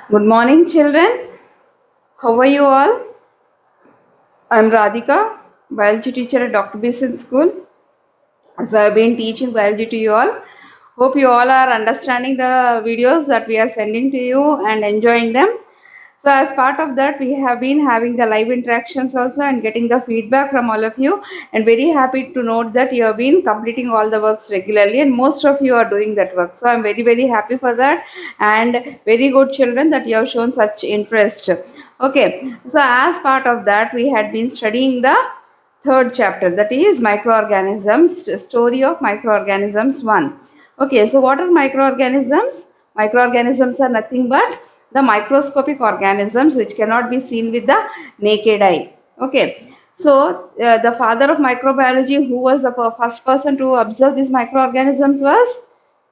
Good morning, children. How are you all? I'm Radhika, biology teacher at Dr. Besant School. So I've been teaching biology to you all. Hope you all are understanding the videos that we are sending to you and enjoying them. So as part of that, we have been having the live interactions also and getting the feedback from all of you. And very happy to note that you have been completing all the works regularly and most of you are doing that work. So I'm very, very happy for that and very good children that you have shown such interest. Okay, so as part of that, we had been studying the third chapter, that is microorganisms, story of microorganisms 1. Okay, so what are microorganisms? Microorganisms are nothing but the microscopic organisms which cannot be seen with the naked eye. Okay, so the father of microbiology, who was the first person to observe these microorganisms, was,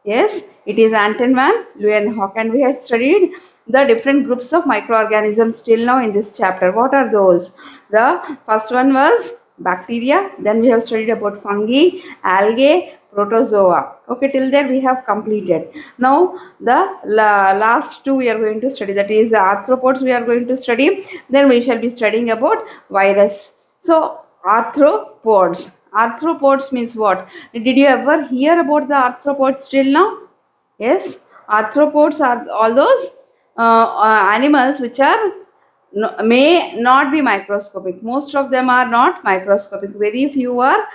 yes, it is Anton van Leeuwenhoek, and we had studied the different groups of microorganisms till now in this chapter. What are those? The first one was bacteria, then we have studied about fungi, algae, protozoa. Okay, till there we have completed. Now the last two we are going to study, that is the arthropods we are going to study. Then we shall be studying about virus. So arthropods. Arthropods means what? Did you ever hear about the arthropods till now? Yes, arthropods are all those animals which are may not be microscopic. Most of them are not microscopic. Very few are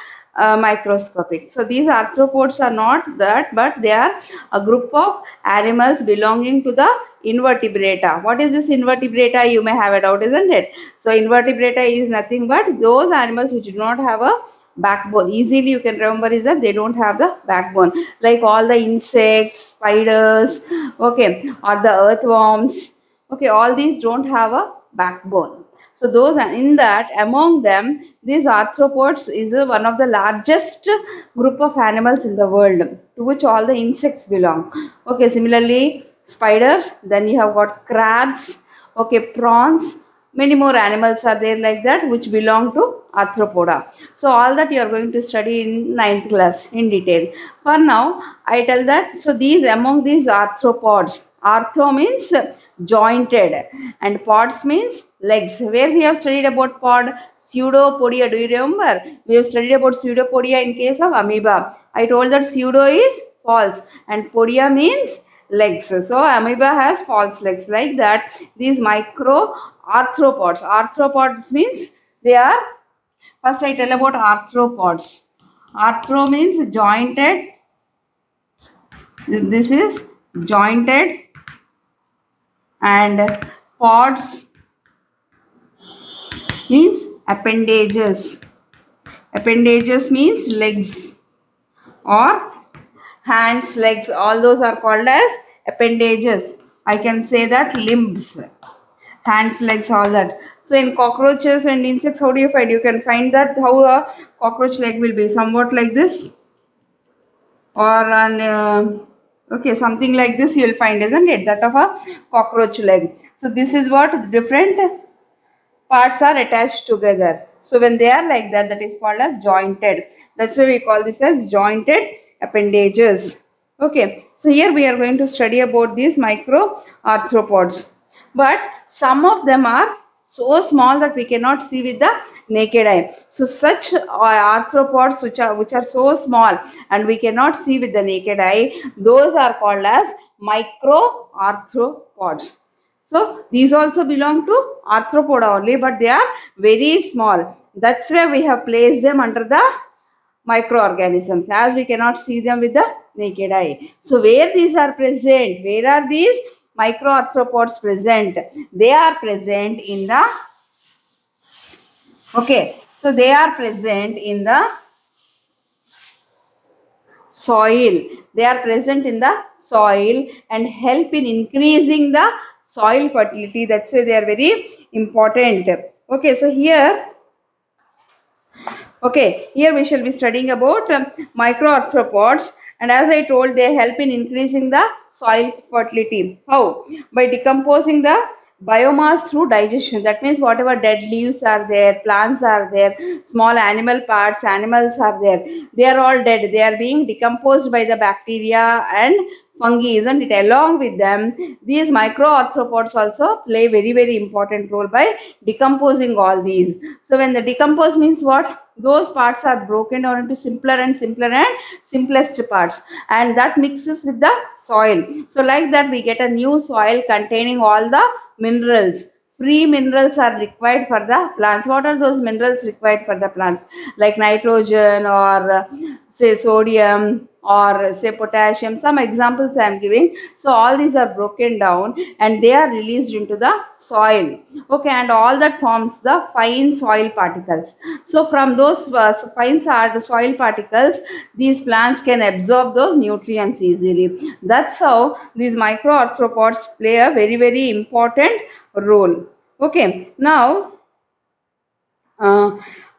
microscopic. So these arthropods are not that, but they are a group of animals belonging to the invertebrata. What is this invertebrata? You may have a doubt, isn't it? So invertebrata is nothing but those animals which do not have a backbone. Easily you can remember is that they don't have the backbone, like all the insects, spiders, okay, or the earthworms. Okay, all these don't have a backbone. So those are in that, among them, these arthropods is one of the largest group of animals in the world, to which all the insects belong. Okay, similarly spiders, then you have got crabs, okay, prawns, many more animals are there like that which belong to arthropoda. So all that you are going to study in ninth class in detail. For now I tell that, so these, among these arthropods, arthro means jointed and pods means legs. Where we have studied about pod, pseudopodia, do you remember? We have studied about pseudopodia in case of amoeba. I told that pseudo is false and podia means legs. So amoeba has false legs. Like that, these micro arthropods. Arthropods means they are, first I tell about arthropods. Arthro means jointed. This is jointed, and pods means appendages. Appendages means legs or hands, legs, all those are called as appendages. I can say that limbs, hands, legs, all that. So in cockroaches and insects, how do you find? You can find that how a cockroach leg will be somewhat like this, or an okay, something like this you will find, isn't it? That of a cockroach leg. So this is what different parts are attached together. So when they are like that, that is called as jointed. That's why we call this as jointed appendages. Okay, so here we are going to study about these micro arthropods. But some of them are so small that we cannot see with the naked eye. So such arthropods which are so small and we cannot see with the naked eye, those are called as micro arthropods. So these also belong to arthropoda only, but they are very small. That's why we have placed them under the microorganisms, as we cannot see them with the naked eye. So where these are present? Where are these microarthropods present? They are present in the, okay, so they are present in the soil. They are present in the soil and help in increasing the soil fertility. That's why they are very important. Okay, so here, okay, here we shall be studying about microarthropods, and as I told, they help in increasing the soil fertility. How? By decomposing the biomass through digestion. That means whatever dead leaves are there, plants are there, small animal parts, animals are there, they are all dead. They are being decomposed by the bacteria and fungi, isn't it? Along with them, these microarthropods also play very important role by decomposing all these. So when the decompose means what? Those parts are broken down into simpler and simplest parts, and that mixes with the soil. So like that we get a new soil containing all the minerals. Free minerals are required for the plants. What are those minerals required for the plants? Like nitrogen, or say sodium, or say potassium. Some examples I am giving. So all these are broken down and they are released into the soil. Okay, and all that forms the fine soil particles. So from those fine soil particles, these plants can absorb those nutrients easily. That's how these microarthropods play a very important role. Okay, now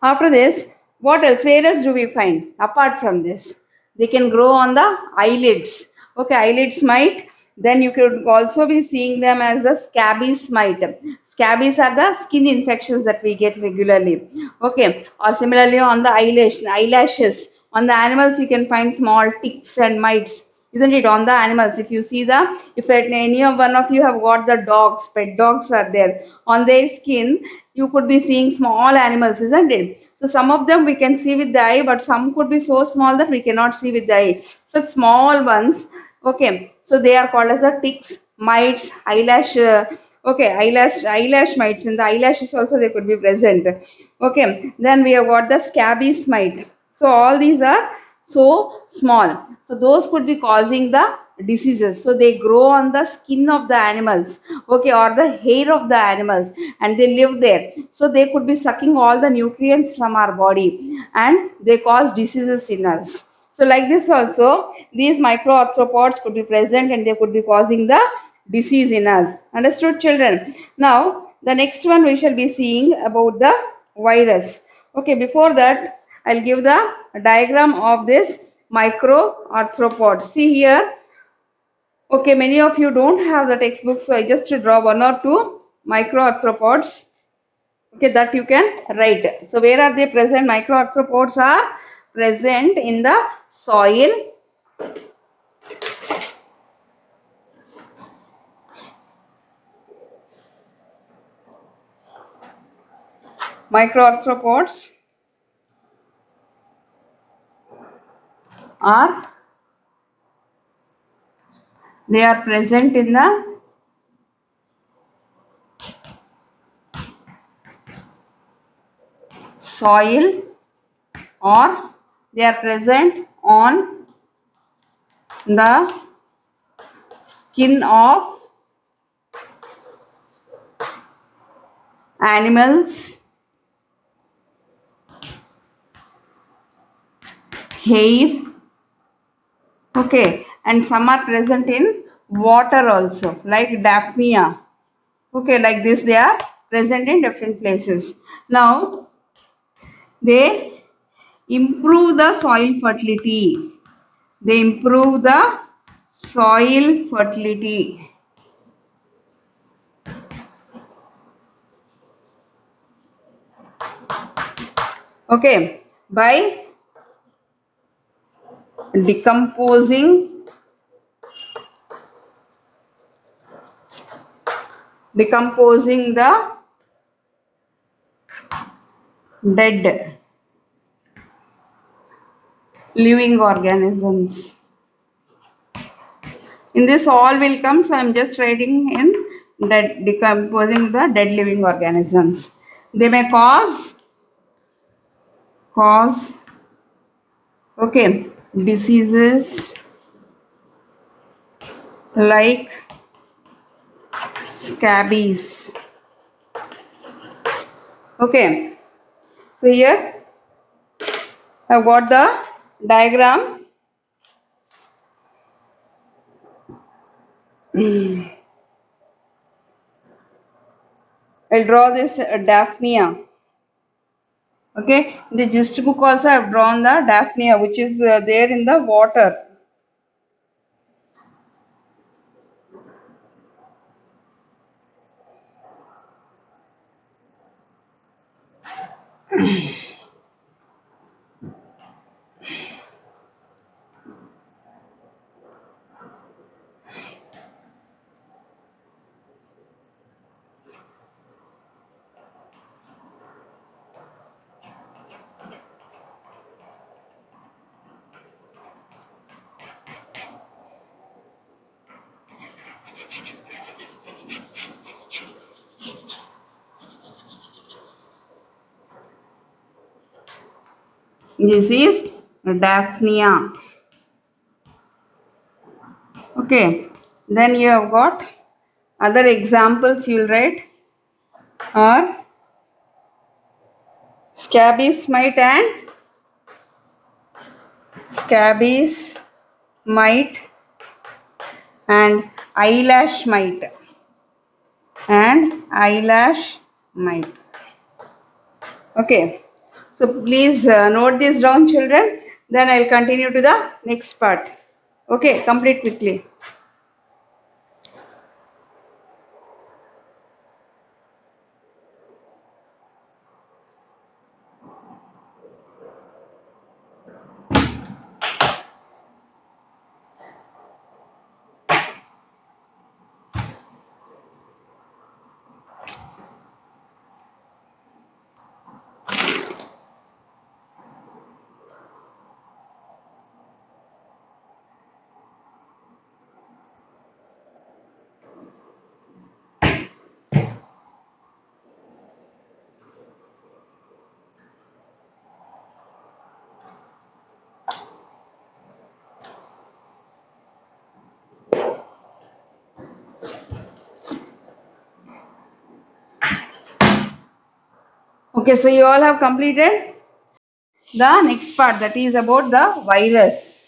after this, what else? Where else do we find apart from this? They can grow on the eyelids. Okay, eyelids mite. Then you could also be seeing them as the scabies mite. Scabies are the skin infections that we get regularly. Okay, or similarly on the eyelashes. On the animals, you can find small ticks and mites, isn't it? On the animals, if you see the, if any of one of you have got the dogs, pet dogs are there, on their skin you could be seeing small animals, isn't it? So some of them we can see with the eye, but some could be so small that we cannot see with the eye. Such small ones. Okay, so they are called as the ticks, mites, eyelash mites. In the eyelashes also they could be present. Okay, then we have got the scabies mite. So all these are so small. So those could be causing the diseases. So they grow on the skin of the animals, okay, or the hair of the animals, and they live there. So they could be sucking all the nutrients from our body, and they cause diseases in us. So like this also, these microarthropods could be present and they could be causing the disease in us. Understood, children? Now the next one we shall be seeing about the virus. Okay, before that I'll give the diagram of this microarthropod. See here. Okay, many of you don't have the textbook, so I just draw one or two microarthropods. Okay, that you can write. So where are they present? Microarthropods are present in the soil, microarthropods are, they are present in the soil, or they are present on the skin of animals, hair. Okay, and some are present in water also, like daphnia. Okay, like this they are present in different places. Now they improve the soil fertility. They improve the soil fertility. Okay, by decomposing the dead living organisms. In this all will come, so I am just writing in dead, decomposing the dead living organisms. They may cause okay, diseases like scabies. Okay, so here I've got the diagram. I'll draw this daphnia. Okay, in the gist book also I have drawn the daphnia, which is there in the water. This is Daphnia. Okay. Then you have got other examples you will write are scabies mite and scabies mite and eyelash mite and eyelash mite. Okay. So please note this down, children. Then I'll continue to the next part. Okay, complete quickly. Okay, so you all have completed the next part, that is about the virus.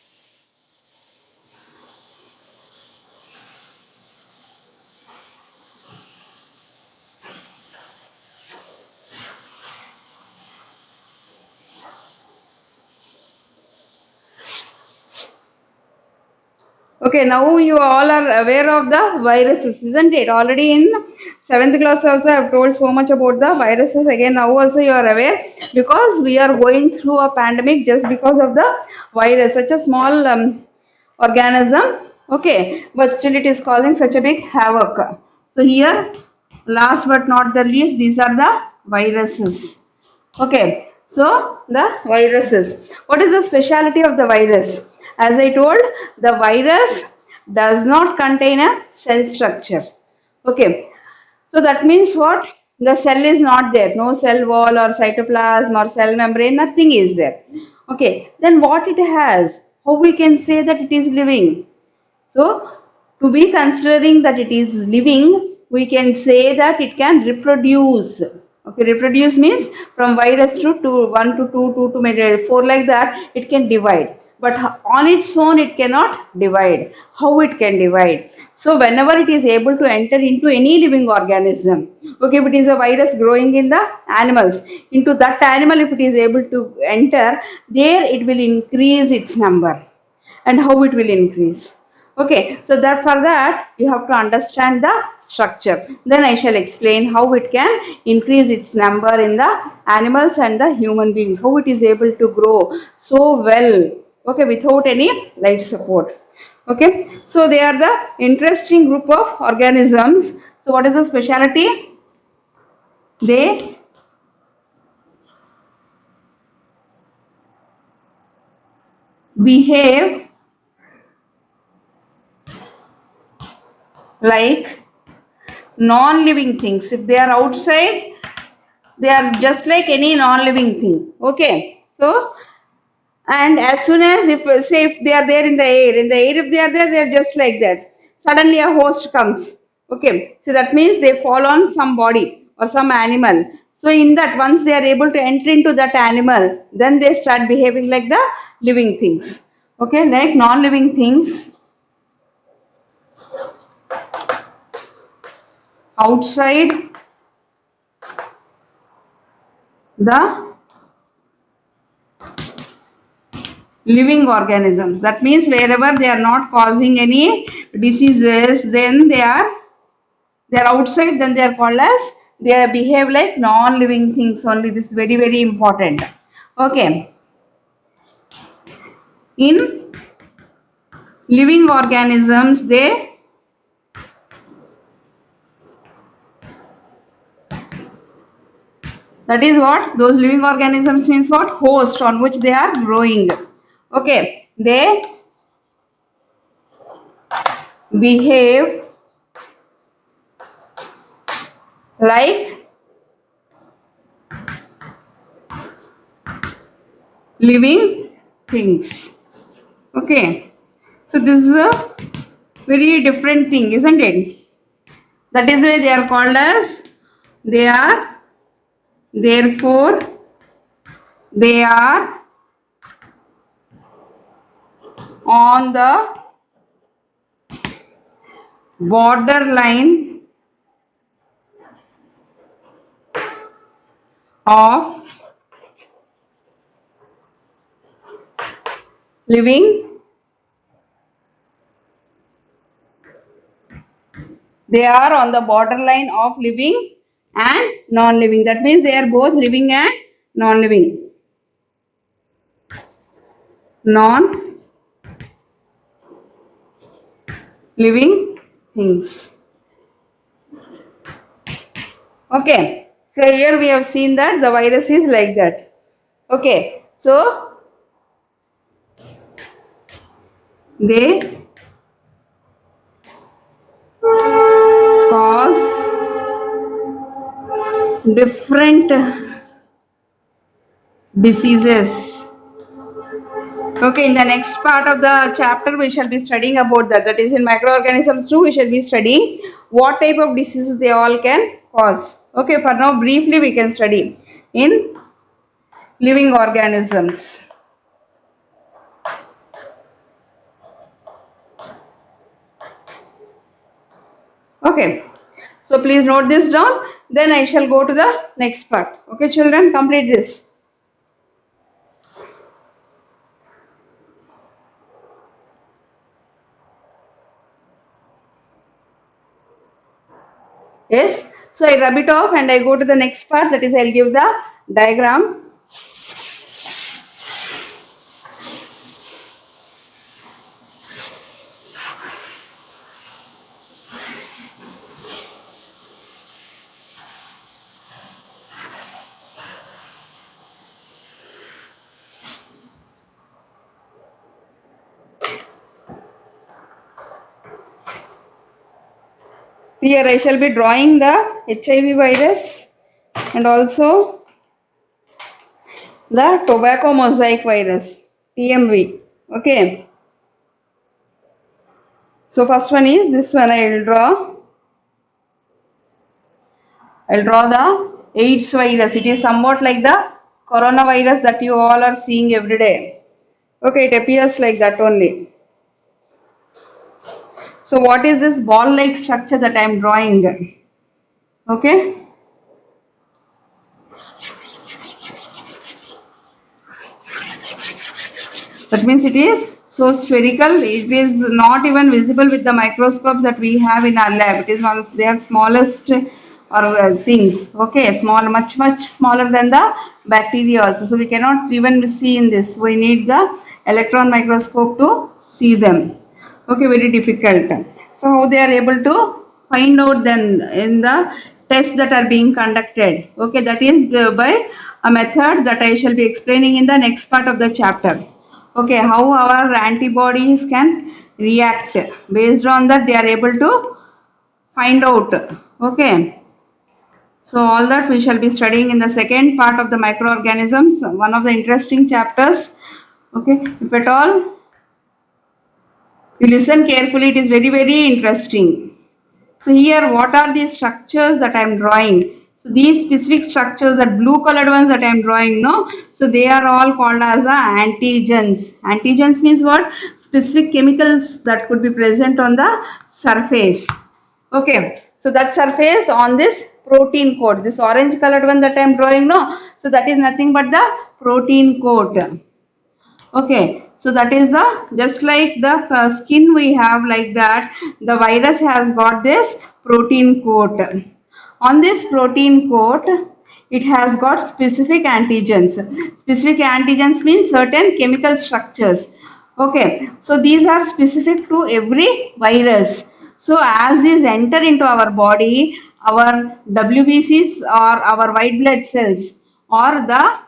Okay, now you all are aware of the viruses, isn't it? Already in 7th class also I have told so much about the viruses. Again, now also you are aware, because we are going through a pandemic just because of the virus, such a small organism. Okay, but still it is causing such a big havoc. So here, last but not the least, these are the viruses. Okay, so the viruses. What is the speciality of the virus? As I told, the virus does not contain a cell structure. Okay, so that means what? The cell is not there. No cell wall or cytoplasm or cell membrane, nothing is there. Okay, then what it has? How we can say that it is living? So, to be considering that it is living, we can say that it can reproduce. Okay, reproduce means from virus to 2, 1 to 2, 2 to maybe 4, like that, it can divide. But on its own, it cannot divide. How it can divide? So, whenever it is able to enter into any living organism, okay, if it is a virus growing in the animals, into that animal, if it is able to enter, there it will increase its number. And how it will increase? Okay, so that for that you have to understand the structure. Then I shall explain how it can increase its number in the animals and the human beings, how it is able to grow so well, okay, without any life support. Okay, so they are the interesting group of organisms. So what is the speciality? They behave like non-living things. If they are outside, they are just like any non-living thing. Okay, so, and as soon as, if say if they are there in the air, if they are there, they are just like that. Suddenly a host comes. Okay, so that means they fall on some body or some animal. So in that, once they are able to enter into that animal, then they start behaving like the living things. Okay, like non-living things outside the living organisms. That means wherever they are not causing any diseases, then they are outside, then they are called as, they behave like non-living things only. This is very, very important. Okay, in living organisms, they, that is what those living organisms means, what? Host on which they are growing. Okay, they behave like living things. Okay, so this is a very different thing, isn't it? That is why they are called as, they are, therefore they are on the borderline of living, they are on the borderline of living and non-living. That means they are both living and non-living. Non-living things. Okay, so here we have seen that the virus is like that. Okay, so they cause different diseases. Okay, in the next part of the chapter we shall be studying about that. That is in microorganisms too, we shall be studying what type of diseases they all can cause. Okay, for now briefly we can study in living organisms. Okay, so please note this down, then I shall go to the next part. Okay children, complete this. Yes, so I rub it off and I go to the next part, that is I'll give the diagram. Here I shall be drawing the HIV virus and also the tobacco mosaic virus, TMV. Okay. So first one is this one. I'll draw the AIDS virus. It is somewhat like the coronavirus that you all are seeing every day. Okay, it appears like that only. So what is this ball-like structure that I am drawing? Okay. That means it is so spherical, it is not even visible with the microscopes that we have in our lab. It is one of their smallest things. Okay, small, much smaller than the bacteria also. So we cannot even see in this. We need the electron microscope to see them. Okay, very difficult. So how they are able to find out then in the tests that are being conducted. Okay, that is by a method that I shall be explaining in the next part of the chapter. Okay, how our antibodies can react. Based on that they are able to find out. Okay, so all that we shall be studying in the second part of the microorganisms, one of the interesting chapters. Okay, if at all you listen carefully, it is very interesting. So here what are these structures that I am drawing? So these specific structures, that blue colored ones that I am drawing, no? So they are all called as the antigens. Antigens means what? Specific chemicals that could be present on the surface. Okay, so that surface on this protein coat, this orange colored one that I am drawing, no? So that is nothing but the protein coat. Okay, so that is the, just like the skin we have like that, the virus has got this protein coat. On this protein coat, it has got specific antigens. Specific antigens means certain chemical structures. Okay, so these are specific to every virus. So as these enter into our body, our WBCs or our white blood cells or the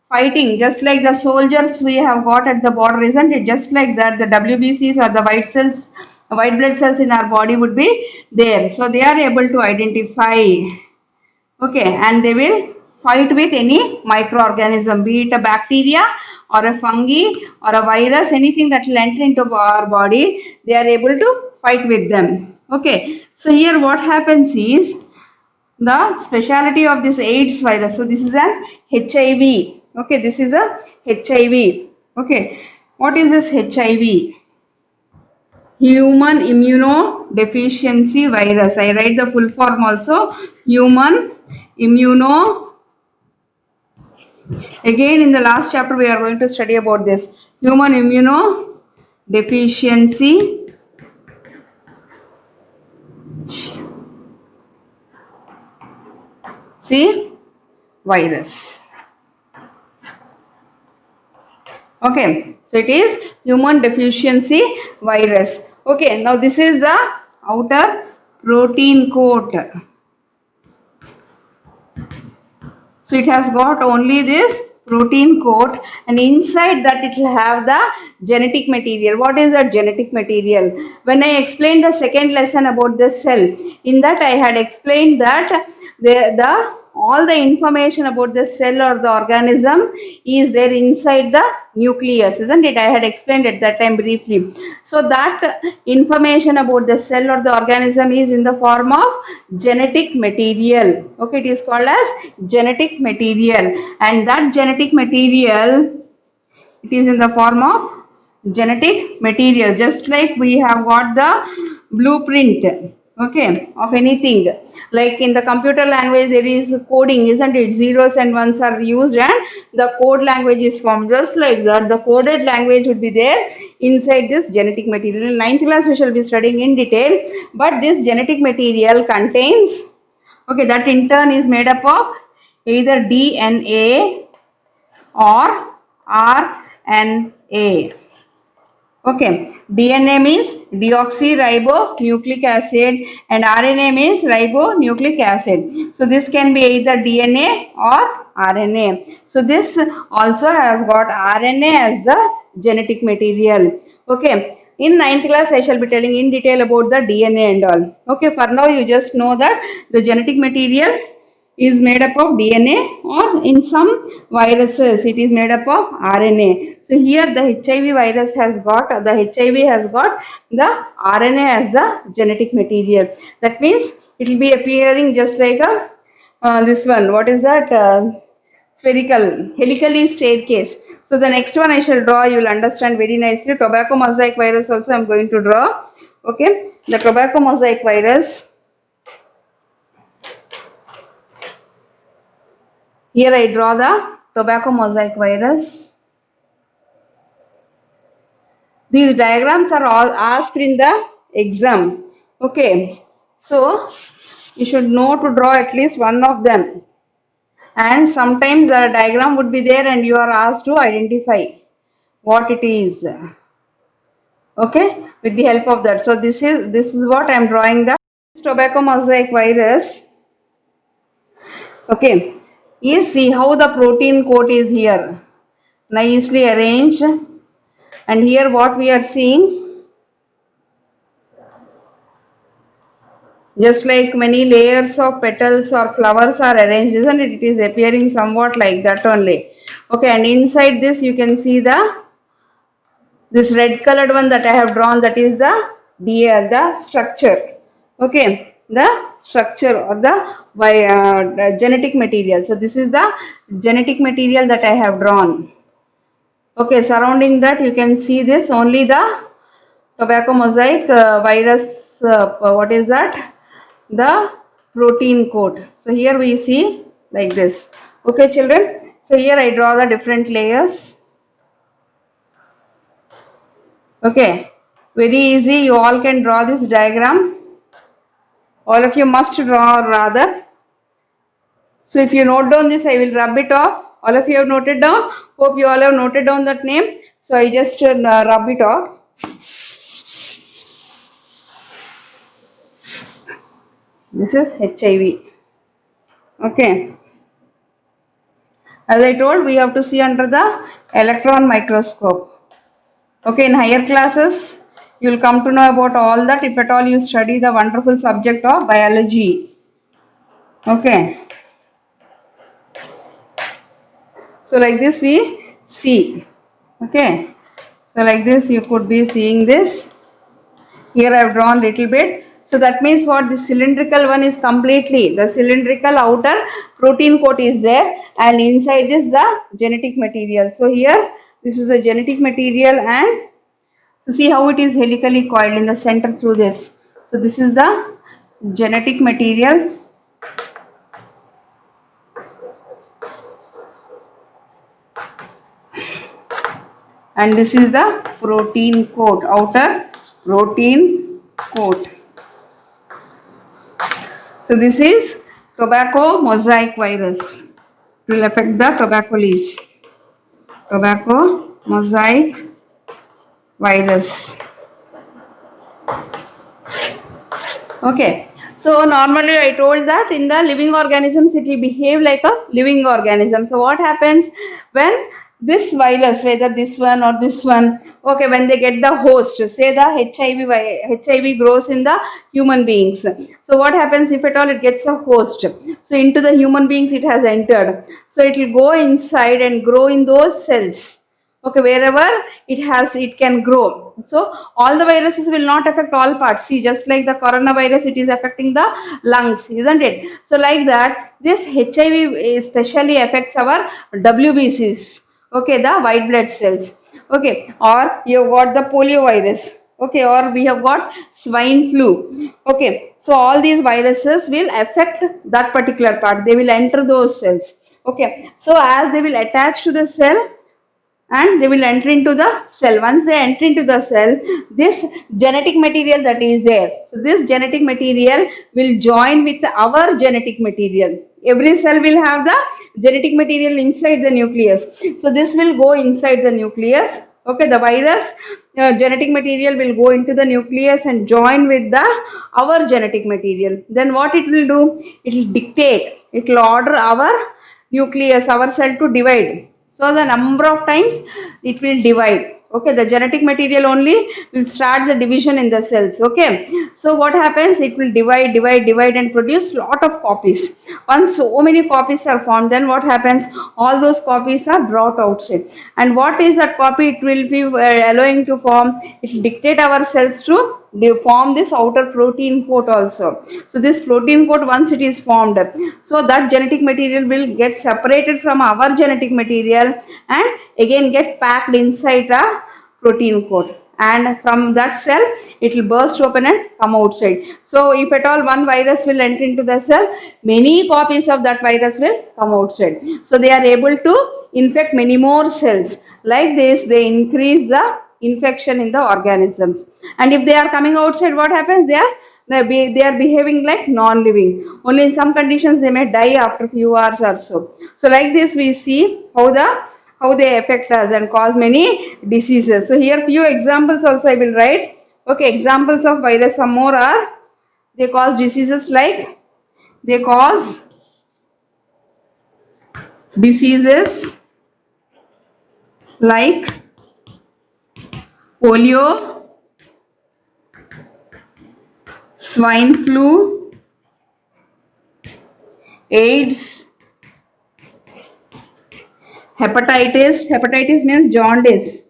fighting, just like the soldiers we have got at the border, isn't it? Just like that, the WBCs or the white blood cells in our body would be there. So they are able to identify, okay, and they will fight with any microorganism, be it a bacteria or a fungi or a virus, anything that will enter into our body, they are able to fight with them. Okay, so here what happens is the speciality of this AIDS virus. So this is an HIV. Okay, this is a HIV. Okay, what is this HIV? Human immunodeficiency virus. I write the full form also. Human immuno. Again, in the last chapter, we are going to study about this. Human immunodeficiency virus. Okay, so it is human deficiency virus. Okay, now this is the outer protein coat. So it has got only this protein coat, and inside that it will have the genetic material. What is that genetic material? When I explained the second lesson about the cell, in that I had explained that all the information about the cell or the organism is there inside the nucleus, isn't it? I had explained at that time briefly. So that information about the cell or the organism is in the form of genetic material. Okay, it is called as genetic material, and that genetic material, it is in the form of genetic material, just like we have got the blueprint, okay, of anything. Like in the computer language there is coding, isn't it? Zeros and ones are used and the code language is formed. Just like that, the coded language would be there inside this genetic material. In 9th class we shall be studying in detail, but this genetic material contains, okay, that in turn is made up of either DNA or RNA. Okay, DNA means deoxyribonucleic acid and RNA means ribonucleic acid. So this can be either DNA or RNA. So this also has got RNA as the genetic material. Okay, in 9th class I shall be telling in detail about the DNA and all. Okay, for now you just know that the genetic material is made up of DNA, or in some viruses it is made up of RNA. So here the HIV virus has got, the HIV has got the RNA as the genetic material. That means it will be appearing just like a this one. What is that? Spherical, helically staircase. So the next one I shall draw, you will understand very nicely. Tobacco mosaic virus also I am going to draw. Okay, the tobacco mosaic virus. Here I draw the tobacco mosaic virus. These diagrams are all asked in the exam. Okay, so you should know to draw at least one of them. And sometimes the diagram would be there and you are asked to identify what it is. Okay, with the help of that. So this is what I am drawing, the tobacco mosaic virus. Okay, you see how the protein coat is here, nicely arranged, and here what we are seeing, just like many layers of petals or flowers are arranged, isn't it? It is appearing somewhat like that only. Okay, and inside this you can see this red colored one that I have drawn, that is the structure. Okay, the structure or the genetic material. So this is the genetic material that I have drawn. Okay, surrounding that you can see this only the tobacco mosaic virus. What is that? The protein coat. So here we see like this. Okay, children. So here I draw the different layers. Okay, very easy. You all can draw this diagram. All of you must draw rather. So if you note down this, I will rub it off. All of you have noted down. Hope you all have noted down that name. So I just rub it off. This is HIV. Okay. As I told, we have to see under the electron microscope. Okay, in higher classes, you will come to know about all that if at all you study the wonderful subject of biology. Okay. So like this we see. Okay, so like this you could be seeing this. Here I have drawn little bit. So that means what, the cylindrical one is completely, the cylindrical outer protein coat is there, and inside this the genetic material. So here this is the genetic material, and so see how it is helically coiled in the center through this. So this is the genetic material, and this is the protein coat, outer protein coat. So this is tobacco mosaic virus. It will affect the tobacco leaves. Tobacco mosaic virus. Okay. So normally I told that in the living organisms it will behave like a living organism. So what happens when this virus, whether this one or this one, okay, when they get the host, say the HIV grows in the human beings. So what happens if at all it gets a host? So into the human beings it has entered. So it will go inside and grow in those cells. Okay, wherever it can grow. So all the viruses will not affect all parts. See, just like the coronavirus, it is affecting the lungs, isn't it? So like that, this HIV especially affects our WBCs. Okay, the white blood cells. Okay, or you have got the polio virus. Okay, or we have got swine flu. Okay, so all these viruses will affect that particular part. They will enter those cells. Okay, so as they will attach to the cell, and they will enter into the cell. Once they enter into the cell, this genetic material that is there, so this genetic material will join with our genetic material. Every cell will have the genetic material inside the nucleus. So this will go inside the nucleus. Okay, the virus genetic material will go into the nucleus and join with the our genetic material. Then what it will do? It will dictate, it will order our nucleus, our cell to divide. So the number of times it will divide. Okay, the genetic material only will start the division in the cells. Okay, so what happens? It will divide and produce lot of copies. Once so many copies are formed, then what happens? All those copies are brought outside. And what is that copy? It will be allowing to form. It will dictate our cells to form this outer protein coat also. So this protein coat, once it is formed, so that genetic material will get separated from our genetic material and again get packed inside a protein coat, and from that cell it will burst open and come outside. So if at all one virus will enter into the cell, many copies of that virus will come outside. So they are able to infect many more cells. Like this, they increase the infection in the organisms. And if they are coming outside, what happens? They are behaving like non-living. Only in some conditions they may die after few hours or so. So like this we see how they affect us and cause many diseases. So here few examples also I will write. Okay, examples of virus, some more are, they cause diseases like, they cause diseases like polio, swine flu, AIDS, hepatitis. Hepatitis means jaundice.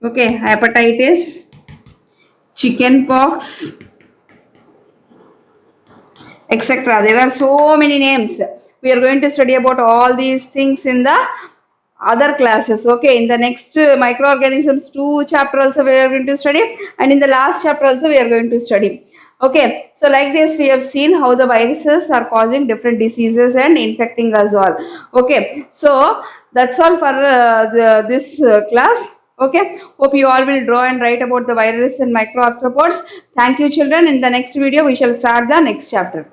Okay, hepatitis, chicken pox, etc. There are so many names. We are going to study about all these things in the other classes. Okay, in the next microorganisms 2 chapter also we are going to study, and in the last chapter also we are going to study. Okay, so like this we have seen how the viruses are causing different diseases and infecting us all. Okay, so that's all for this class. Okay, hope you all will draw and write about the virus and microarthropods. Thank you children. In the next video we shall start the next chapter.